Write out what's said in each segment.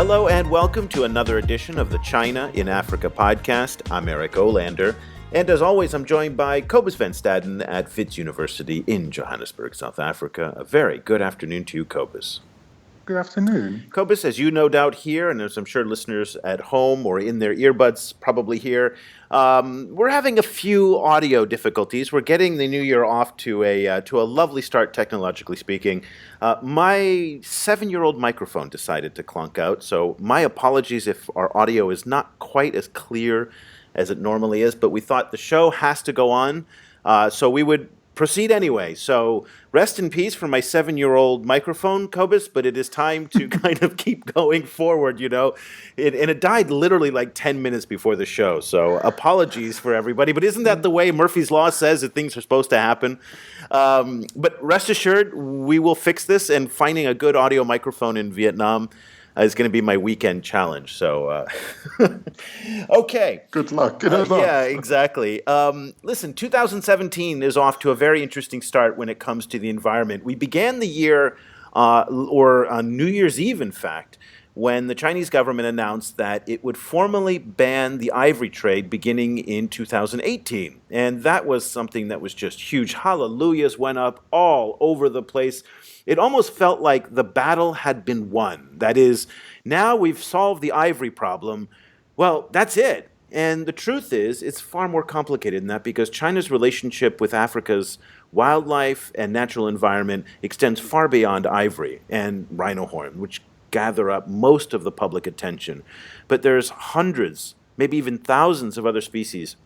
Hello and welcome to another edition of the China in Africa podcast. I'm Eric Olander, and as always, I'm joined by Cobus Van Staden at Wits University in Johannesburg, South Africa. A very good afternoon to you, Cobus. Good afternoon. Cobus, as you no doubt hear, and as I'm sure listeners at home or in their earbuds probably hear, we're having a few audio difficulties. We're getting the new year off to a lovely start, technologically speaking. My 7-year-old microphone decided to clunk out, so my apologies if our audio is not quite as clear as it normally is, but we thought the show has to go on, so we would proceed anyway. So rest in peace for my 7-year-old microphone, Cobus, but it is time to kind of keep going forward, you know. And it died literally like 10 minutes before the show, so apologies for everybody. But isn't that the way Murphy's Law says that things are supposed to happen? But rest assured, we will fix this, and finding a good audio microphone in Vietnam is going to be my weekend challenge. So, okay. Good luck. Yeah, exactly. Listen, 2017 is off to a very interesting start when it comes to the environment. We began the year, or on New Year's Eve, in fact, when the Chinese government announced that it would formally ban the ivory trade beginning in 2018. And that was something that was just huge. Hallelujahs went up all over the place. It almost felt like the battle had been won. That is, now we've solved the ivory problem. Well, that's it. And the truth is, it's far more complicated than that because China's relationship with Africa's wildlife and natural environment extends far beyond ivory and rhino horn, which gather up most of the public attention. But there's hundreds, maybe even thousands of other species,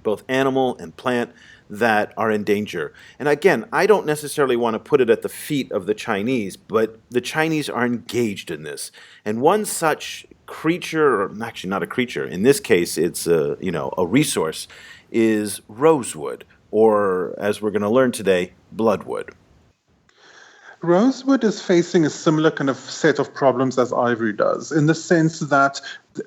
both animal and plant, that are in danger. And again, I don't necessarily want to put it at the feet of the Chinese, but the Chinese are engaged in this. And one such creature, or actually not a creature, in this case it's a resource, is rosewood, or as we're going to learn today, bloodwood. Rosewood is facing a similar kind of set of problems as ivory does, in the sense that,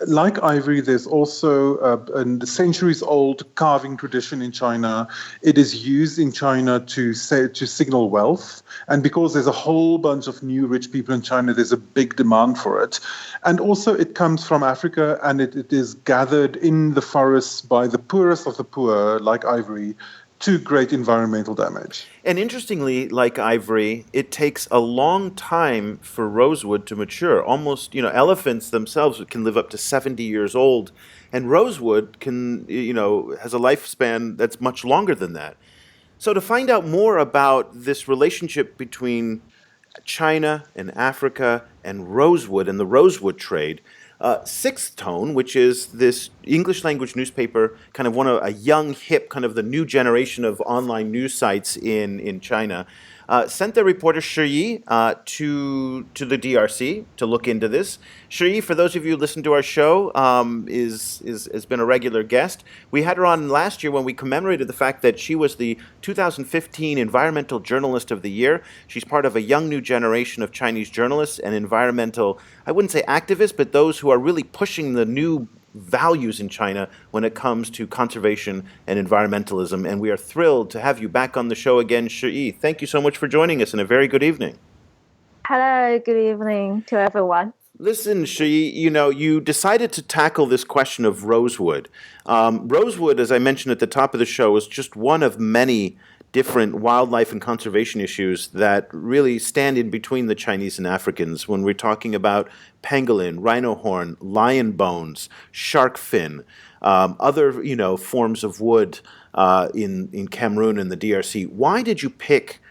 like ivory, there's also a centuries-old carving tradition in China. It is used in China to signal wealth, and because there's a whole bunch of new rich people in China, there's a big demand for it. And also, it comes from Africa, and it is gathered in the forests by the poorest of the poor, like ivory, to great environmental damage. And interestingly, like ivory, it takes a long time for rosewood to mature. Almost, elephants themselves can live up to 70 years old, and rosewood has a lifespan that's much longer than that. So to find out more about this relationship between China and Africa and rosewood and the rosewood trade, Sixth Tone, which is this English language newspaper, kind of a young, hip, kind of the new generation of online news sites in China, sent their reporter Shi Yi to the DRC to look into this. Shi Yi, for those of you who listen to our show, has been a regular guest. We had her on last year when we commemorated the fact that she was the 2015 Environmental Journalist of the Year. She's part of a young new generation of Chinese journalists and environmental, I wouldn't say activists, but those who are really pushing the new values in China when it comes to conservation and environmentalism. And we are thrilled to have you back on the show again, Shi Yi. Thank you so much for joining us, and a very good evening. Hello, good evening to everyone. Listen, Shi Yi, you decided to tackle this question of rosewood. Rosewood, as I mentioned at the top of the show, is just one of many different wildlife and conservation issues that really stand in between the Chinese and Africans when we're talking about pangolin, rhino horn, lion bones, shark fin, other forms of wood in Cameroon and the DRC. Why did you pick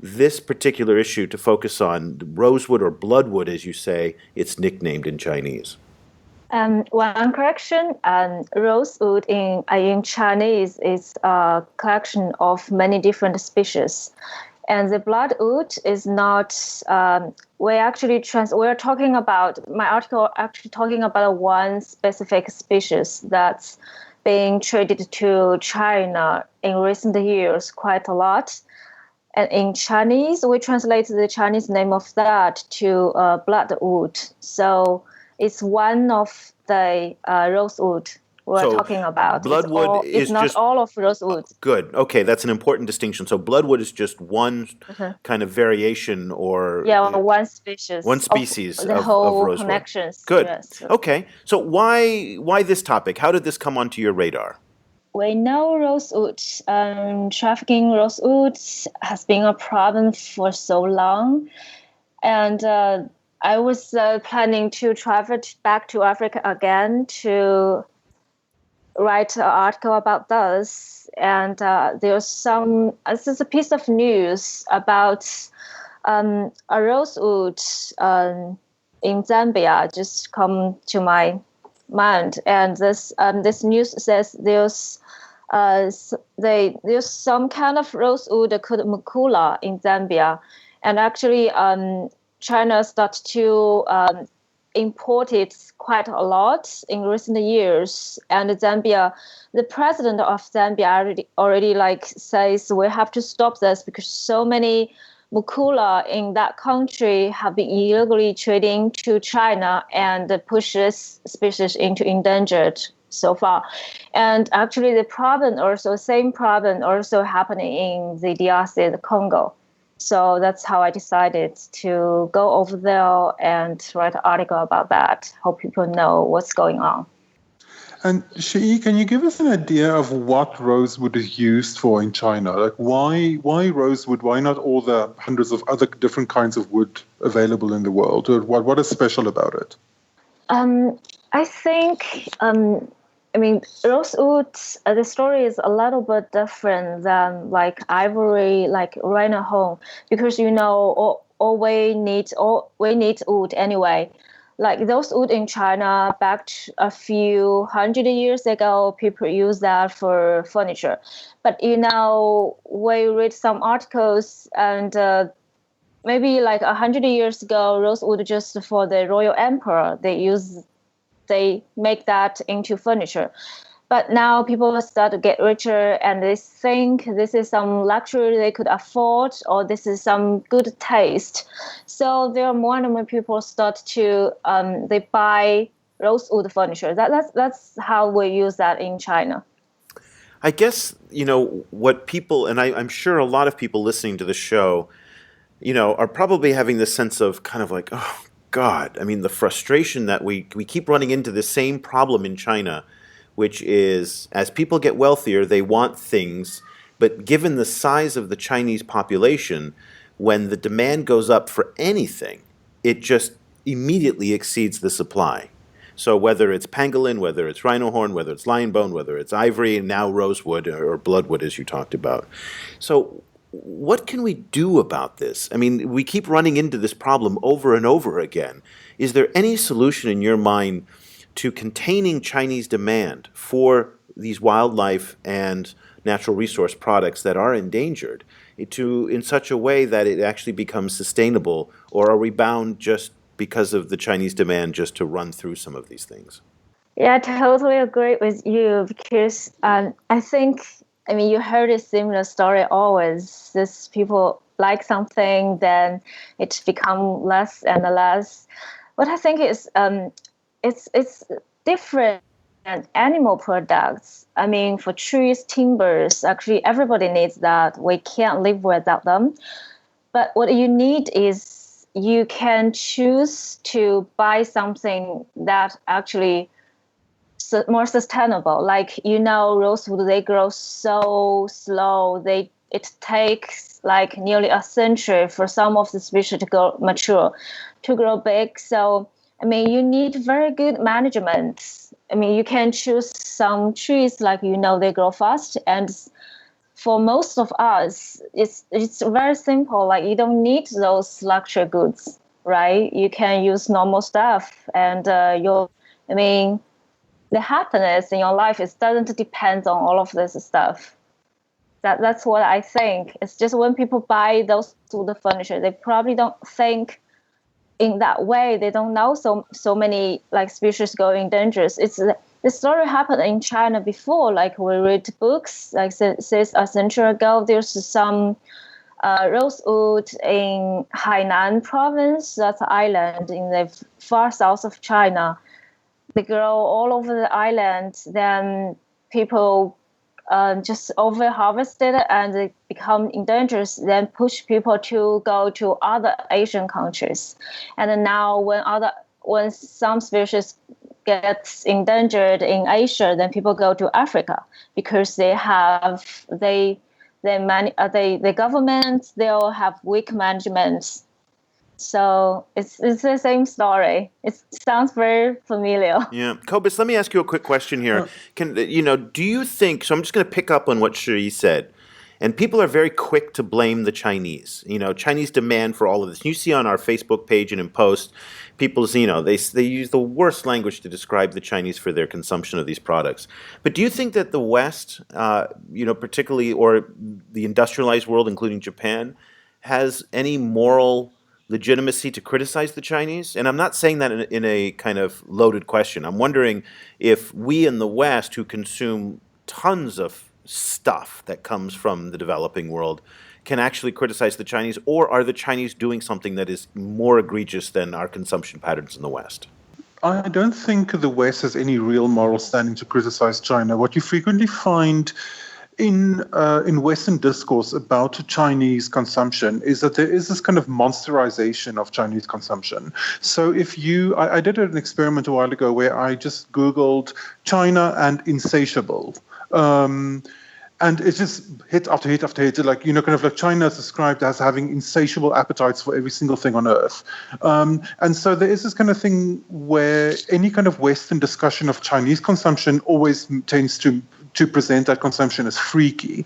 this particular issue to focus on? Rosewood, or bloodwood, as you say, it's nicknamed in Chinese. One correction, rosewood in Chinese is a collection of many different species. And the bloodwood is not, we're talking about, my article actually talking about one specific species that's being traded to China in recent years quite a lot. And in Chinese, we translate the Chinese name of that to bloodwood. So it's one of the rosewood we're So talking about. bloodwood It's is not just all of rosewood. good. Okay, that's an important distinction. So bloodwood is just one Mhm. kind of variation or Yeah, one one species of species the of whole rosewood. connections. Good. Yes. Okay. So why this topic? How did this come onto your radar? We know rosewood, trafficking rosewood has been a problem for so long. And I was planning to travel back to Africa again to write an article about this. And this is a piece of news about a rosewood in Zambia just come to my mind. And this news says there's some kind of rosewood called mukula in Zambia, and actually China started to import it quite a lot in recent years. And Zambia, the president of Zambia already like says we have to stop this because so many mukula in that country have been illegally trading to China and pushes species into endangered so far. And actually same problem also happening in the DRC, the Congo. So that's how I decided to go over there and write an article about that. Hope people know what's going on. And Shi Yi, can you give us an idea of what rosewood is used for in China? Like why rosewood? Why not all the hundreds of other different kinds of wood available in the world? Or what is special about it? I think, rosewood, the story is a little bit different than like ivory, like rhino home, because all we need wood anyway. Like those wood in China back a few hundred years ago, people use that for furniture. But we read some articles and maybe like 100 years ago, rosewood just for the royal emperor. They make that into furniture. But now people start to get richer and they think this is some luxury they could afford or this is some good taste. So there are more and more people start to they buy rosewood furniture. That's how we use that in China. I guess, what people, and I'm sure a lot of people listening to the show, are probably having this sense of kind of like, oh, God, I mean, the frustration that we keep running into the same problem in China, which is as people get wealthier, they want things, but given the size of the Chinese population, when the demand goes up for anything, it just immediately exceeds the supply. So whether it's pangolin, whether it's rhino horn, whether it's lion bone, whether it's ivory, and now rosewood or bloodwood, as you talked about. So what can we do about this? I mean, we keep running into this problem over and over again. Is there any solution in your mind to containing Chinese demand for these wildlife and natural resource products that are endangered in such a way that it actually becomes sustainable, or are we bound just because of the Chinese demand just to run through some of these things? Yeah, I totally agree with you because I think, you heard a similar story always. These people like something, then it become less and less. What I think is it's different animal products. For trees, timbers, actually everybody needs that. We can't live without them. But what you need is you can choose to buy something that actually more sustainable. Like rosewood, they grow so slow. It takes like nearly a century for some of the species to grow mature, to grow big. So you need very good management. You can choose some trees like they grow fast, and for most of us, it's very simple. Like you don't need those luxury goods, right? You can use normal stuff, and the happiness in your life doesn't depend on all of this stuff. That's what I think. It's just when people buy those wood furniture, they probably don't think in that way. They don't know so many like species go endangered. The story happened in China before. Like we read books, like says a century ago, there's some rosewood in Hainan province. That's an island in the far south of China. they grow all over the island. Then people just over harvested and they become endangered. Then push people to go to other Asian countries. And then now when some species gets endangered in Asia, then people go to Africa because the government, they all have weak management. So it's the same story. It sounds very familiar. Yeah, Cobus, let me ask you a quick question here. Do you think? So I'm just going to pick up on what Shi Yi said, and people are very quick to blame the Chinese. Chinese demand for all of this. You see on our Facebook page and in posts, people's they use the worst language to describe the Chinese for their consumption of these products. But do you think that the West, particularly or the industrialized world, including Japan, has any moral legitimacy to criticize the Chinese? And I'm not saying that in a kind of loaded question. I'm wondering if we in the West, who consume tons of stuff that comes from the developing world, can actually criticize the Chinese, or are the Chinese doing something that is more egregious than our consumption patterns in the West? I don't think the West has any real moral standing to criticize China. What you frequently find in Western discourse about Chinese consumption is that there is this kind of monsterization of Chinese consumption. So I did an experiment a while ago where I just Googled China and insatiable. And it just hit after hit after hit. China is described as having insatiable appetites for every single thing on earth. And so there is this kind of thing where any kind of Western discussion of Chinese consumption always tends to present that consumption as freaky.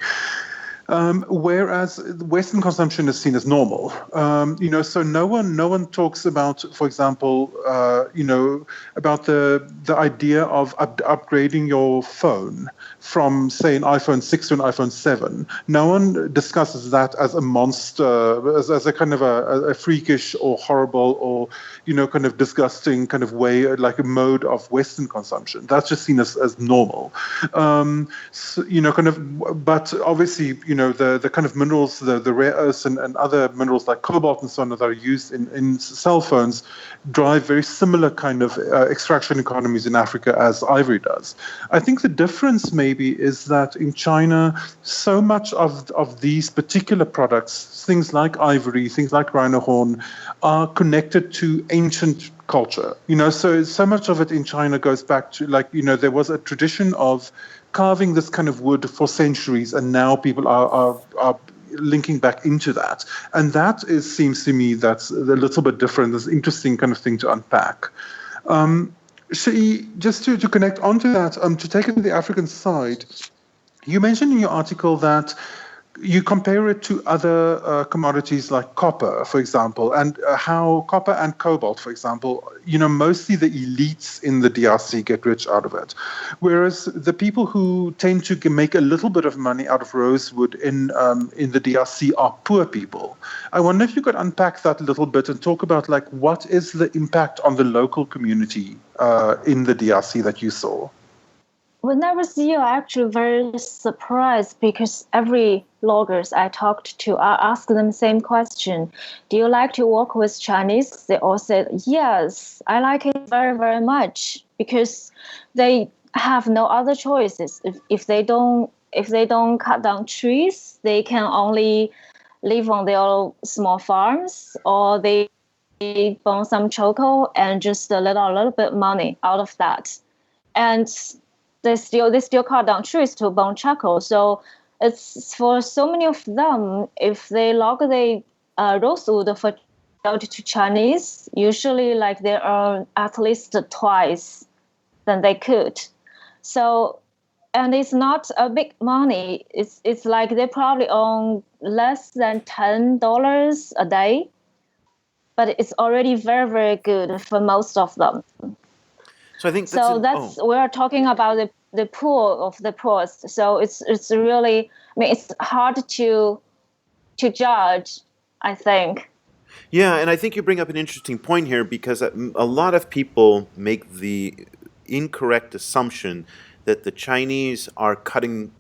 Whereas Western consumption is seen as normal. So no one talks about, for example, about the idea of upgrading your phone from, say, an iPhone 6 to an iPhone 7. No one discusses that as a monster, as a kind of a freakish or horrible or, kind of disgusting kind of way, like a mode of Western consumption. That's just seen as normal. But obviously, the kind of minerals, the rare earths and other minerals like cobalt and so on that are used in cell phones drive very similar kind of extraction economies in Africa as ivory does. I think the difference maybe is that in China, so much of these particular products, things like ivory, things like rhino horn, are connected to ancient culture. So much of it in China goes back to there was a tradition of carving this kind of wood for centuries, and now people are linking back into that. And that seems to me that's a little bit different. It's an interesting kind of thing to unpack. Shi, just to connect onto that, to take it to the African side, you mentioned in your article that you compare it to other commodities like copper, for example, and how copper and cobalt, for example, mostly the elites in the DRC get rich out of it. Whereas the people who tend to make a little bit of money out of rosewood in the DRC are poor people. I wonder if you could unpack that a little bit and talk about what is the impact on the local community in the DRC that you saw? When I was here, I actually very surprised because every loggers I talked to, I asked them the same question. Do you like to work with Chinese? They all said, yes, I like it very, very much because they have no other choices. If they don't cut down trees, they can only live on their small farms, or they burn some charcoal and just let a little bit money out of that. And they still cut down trees to burn charcoal. So it's for so many of them, if they log the rosewood for out to Chinese, usually they earn at least twice than they could. So, and it's not a big money. It's like they probably earn less than $10 a day, but it's already very, very good for most of them. So I think we're talking about the poor of the poorest. So it's really, it's hard to judge, I think. Yeah, and I think you bring up an interesting point here because a lot of people make the incorrect assumption that the Chinese are cutting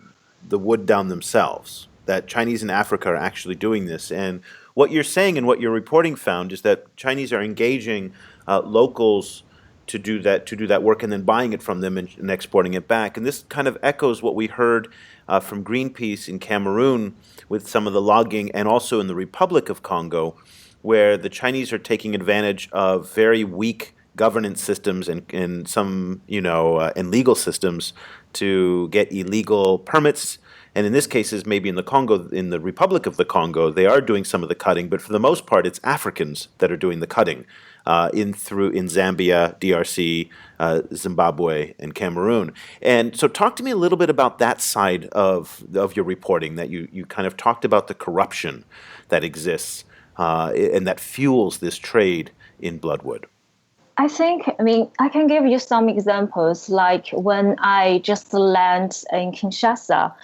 the wood down themselves, that Chinese in Africa are actually doing this. And what you're saying and what your reporting found is that Chinese are engaging locals to do that work and then buying it from them and exporting it back. And this kind of echoes what we heard from Greenpeace in Cameroon with some of the logging, and also in the Republic of Congo, where the Chinese are taking advantage of very weak governance systems and some, and legal systems to get illegal permits. And in this case, is maybe in the Republic of the Congo, they are doing some of the cutting, but for the most part, it's Africans that are doing the cutting in Zambia, DRC, Zimbabwe, and Cameroon. And so, talk to me a little bit about that side of your reporting. That you kind of talked about the corruption that exists and that fuels this trade in bloodwood. I can give you some examples, like when I just land in Kinshasa,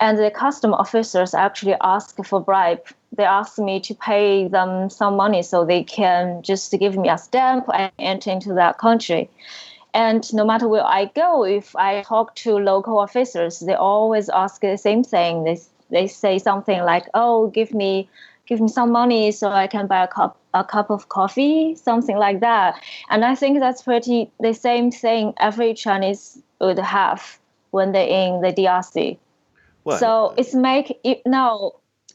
and the custom officers actually ask for bribe. They ask me to pay them some money so they can just give me a stamp and enter into that country. And no matter where I go, if I talk to local officers, they always ask the same thing. They say something like, "Oh, give me some money so I can buy a cup of coffee," something like that. And I think that's pretty the same thing every Chinese would have when they're in the DRC. What? So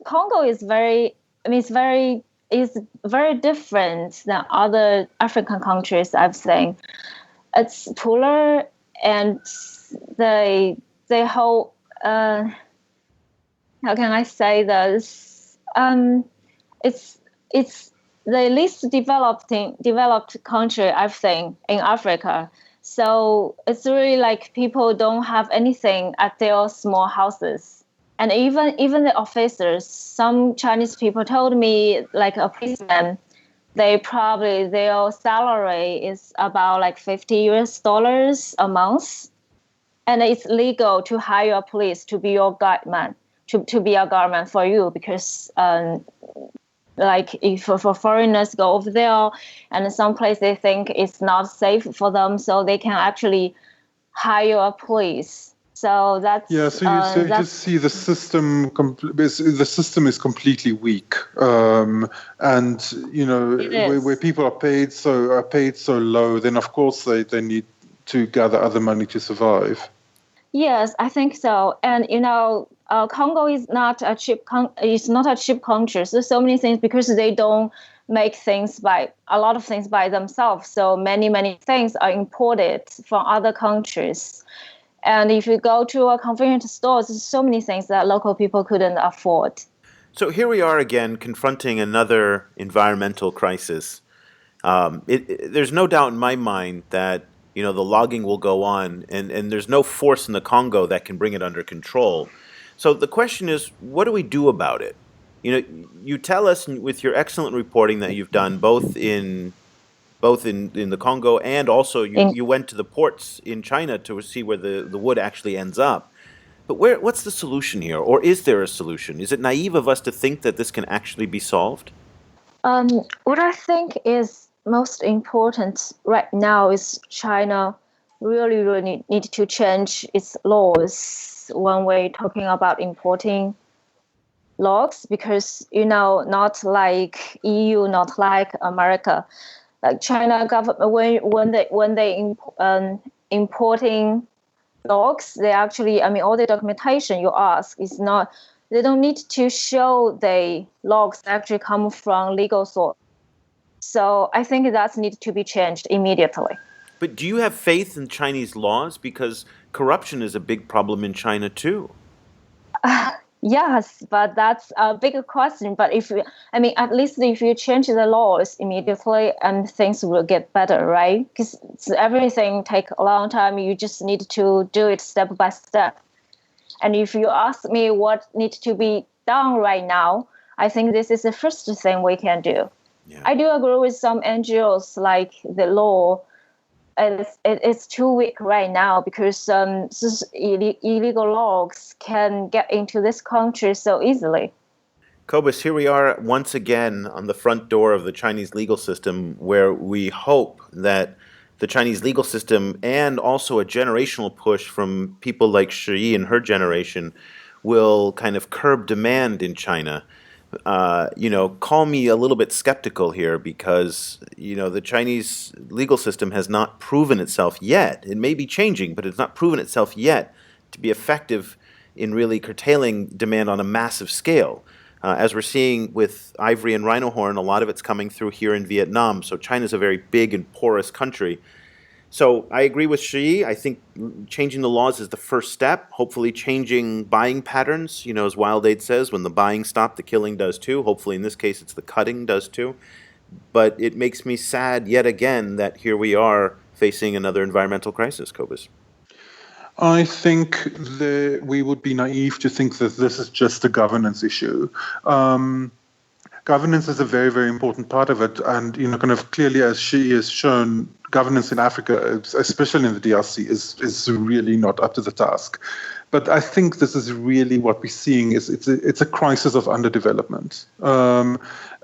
Congo is very different than other African countries I've seen. It's poorer, and they hold how can I say this? It's the least developed country I've seen in Africa. So it's really like people don't have anything at their small houses. And even the officers, some Chinese people told me, like a policeman, their salary is about like $50 a month. And it's legal to hire a police to be your guardman, to be a guardman for you, because like if for foreigners go over there and some place they think it's not safe for them, so they can actually hire a police. So that's So you just see the system. The system is completely weak, and where people are paid so low, then of course they need to gather other money to survive. Yes, I think so. And Congo is not a cheap country. So many things, because they don't make a lot of things by themselves. So many things are imported from other countries. And if you go to a convenience store, there's so many things that local people couldn't afford. So here we are again confronting another environmental crisis. There's no doubt in my mind that the logging will go on, and there's no force in the Congo that can bring it under control. So the question is, what do we do about it? You tell us with your excellent reporting that you've done both in the Congo, and also you went to the ports in China to see where the wood actually ends up. But what's the solution here? Or is there a solution? Is it naive of us to think that this can actually be solved? What I think is most important right now is China really need to change its laws when we're talking about importing logs, because not like EU, not like America, like China government, when they importing logs, they actually, all the documentation you ask is not, they don't need to show the logs actually come from legal source. So I think that needs to be changed immediately. But do you have faith in Chinese laws? Because corruption is a big problem in China too. Yes, but that's a bigger question. But at least if you change the laws immediately, and things will get better, right? Because everything take a long time. You just need to do it step by step. And if you ask me what needs to be done right now, I think this is the first thing we can do. Yeah. I do agree with some NGOs, like the law. It's too weak right now, because illegal logs can get into this country so easily. Cobus, here we are once again on the front door of the Chinese legal system, where we hope that the Chinese legal system, and also a generational push from people like Shi Yi and her generation, will kind of curb demand in China. call me a little bit skeptical here because, the Chinese legal system has not proven itself yet. It may be changing, but it's not proven itself yet to be effective in really curtailing demand on a massive scale. As we're seeing with ivory and rhino horn, a lot of it's coming through here in Vietnam. So China's a very big and porous country. So I agree with Shi Yi. I think changing the laws is the first step. Hopefully changing buying patterns, as Wild Aid says, when the buying stops, the killing does too. Hopefully in this case it's the cutting does too. But it makes me sad yet again that here we are facing another environmental crisis, Cobus. I think we would be naive to think that this is just a governance issue. Governance is a very, very important part of it. And, kind of clearly, as Shi has shown, governance in Africa, especially in the DRC, is really not up to the task. But I think this is really what we're seeing is it's a crisis of underdevelopment.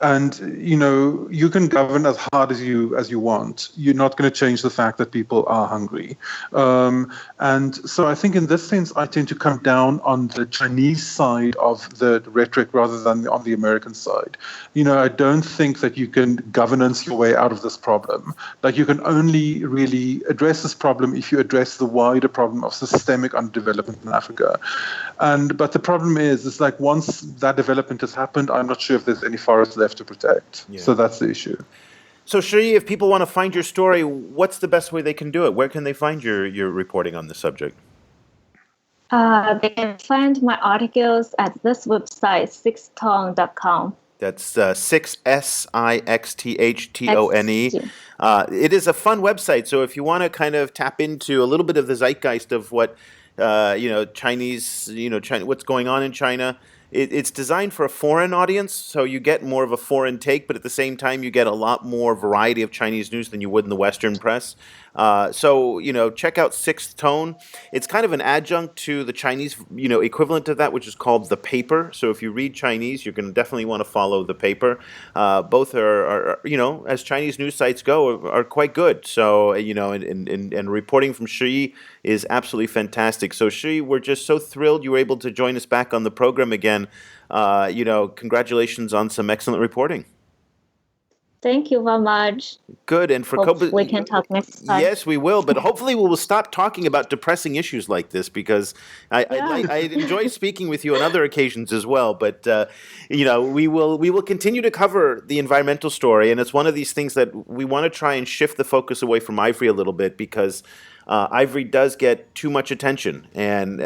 And you can govern as hard as you want. You're not going to change the fact that people are hungry. And so I think in this sense, I tend to come down on the Chinese side of the rhetoric rather than on the American side. I don't think that you can governance your way out of this problem. Like you can only really address this problem if you address the wider problem of systemic underdevelopment in Africa. But the problem is, it's like once that development has happened, I'm not sure if there's any forest left to protect. Yeah. So that's the issue. So Shi Yi, if people want to find your story, what's the best way they can do it? Where can they find your reporting on this subject? They can find my articles at this website, sixtone.com. That's 6SIXTHTONE. It is a fun website, so if you want to kind of tap into a little bit of the zeitgeist of what Chinese, what's going on in China. It's designed for a foreign audience, so you get more of a foreign take, but at the same time, you get a lot more variety of Chinese news than you would in the Western press. So check out Sixth Tone. It's kind of an adjunct to the Chinese, equivalent of that, which is called The Paper. So if you read Chinese, you're going to definitely want to follow The Paper. Both are, as Chinese news sites go, are quite good. So, and reporting from Shi Yi is absolutely fantastic. So Shi Yi, we're just so thrilled you were able to join us back on the program again. Congratulations on some excellent reporting. Thank you very much. Good. And for Cobus, we can talk next time. Yes, we will. But hopefully we will stop talking about depressing issues like this because I enjoy speaking with you on other occasions as well. But, we will continue to cover the environmental story. And it's one of these things that we want to try and shift the focus away from ivory a little bit because ivory does get too much attention. And,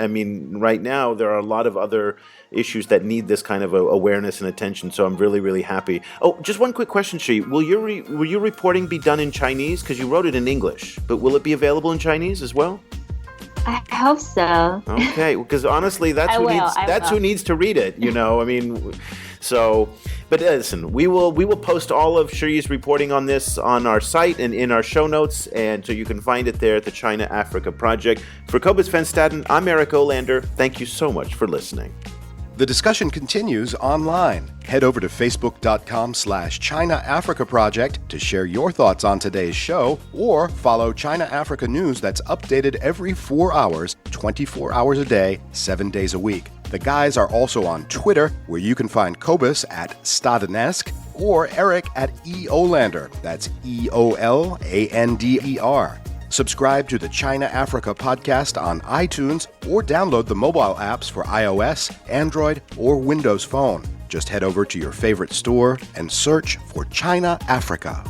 right now there are a lot of other issues that need this kind of awareness and attention. So I'm really, really happy. Oh, just one quick question, Shi. Will your reporting be done in Chinese? Because you wrote it in English. But will it be available in Chinese as well? I hope so. Okay, because honestly, that's who needs to read it. So, but listen, we will post all of Shi Yi's reporting on this on our site and in our show notes, and so you can find it there at the China Africa Project. For Cobus Van Staden, I'm Eric Olander. Thank you so much for listening. The discussion continues online. Head over to facebook.com/China Africa Project to share your thoughts on today's show, or follow China Africa News that's updated every 4 hours, 24 hours a day, 7 days a week. The guys are also on Twitter, where you can find Cobus at Stadenesque or Eric at E. Olander. That's EOLANDER. Subscribe to the China Africa podcast on iTunes or download the mobile apps for iOS, Android, or Windows Phone. Just head over to your favorite store and search for China Africa.